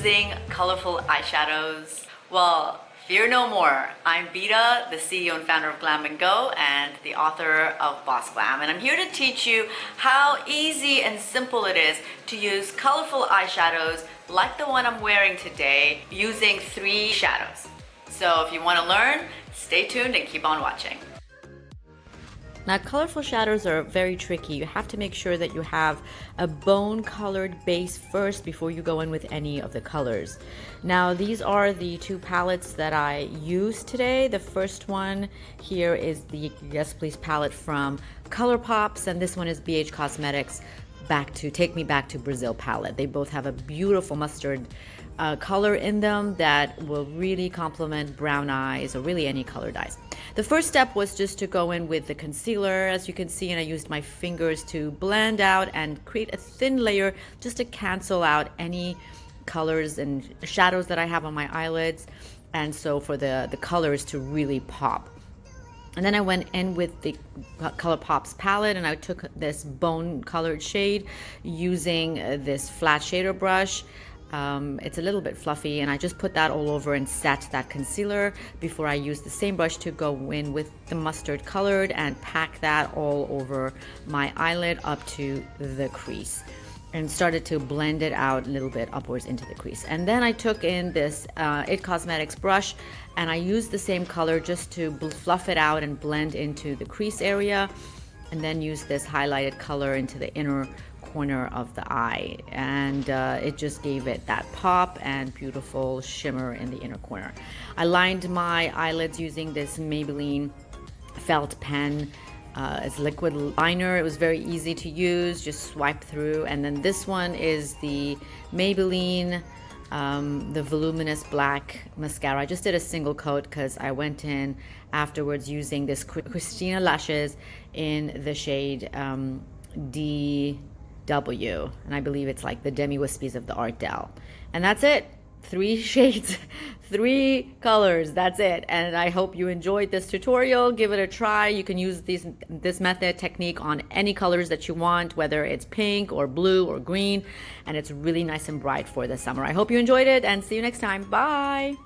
using colorful eyeshadows? Well, fear no more. I'm Vita, the CEO and founder of Glam & Go and the author of Boss Glam. And I'm here to teach you how easy and simple it is to use colorful eyeshadows like the one I'm wearing today using 3 shadows. So if you want to learn, stay tuned and keep on watching. Now, colorful shadows are very tricky. You have to make sure that you have a bone-colored base first before you go in with any of the colors. Now, these are the 2 palettes that I used today. The first one here is the Yes Please palette from Colorpop, and this one is BH Cosmetics Take Me Back to Brazil palette. They both have a beautiful mustard color in them that will really complement brown eyes or really any colored eyes. The first step was just to go in with the concealer, as you can see, and I used my fingers to blend out and create a thin layer just to cancel out any colors and shadows that I have on my eyelids, and so for the colors to really pop. And then I went in with the Colorpop's palette and I took this bone colored shade using this flat shader brush. It's a little bit fluffy, and I just put that all over and set that concealer before I use the same brush to go in with the mustard colored and pack that all over my eyelid up to the crease and started to blend it out a little bit upwards into the crease. And then I took in this IT Cosmetics brush and I used the same color just to fluff it out and blend into the crease area, and then use this highlighted color into the inner corner of the eye, and it just gave it that pop and beautiful shimmer in the inner corner. I lined my eyelids using this Maybelline felt pen as liquid liner. It was very easy to use, just swipe through. And then this one is the Maybelline the Voluminous black mascara. I just did a single coat because I went in afterwards using this Christina Lashes in the shade DW, and I believe it's like the Demi Wispies of the Art Del. And that's it. 3 shades, 3 colors, that's it. And I hope you enjoyed this tutorial. Give it a try. You can use this method technique on any colors that you want, whether it's pink or blue or green, and it's really nice and bright for the summer. I hope you enjoyed it, and see you next time. Bye.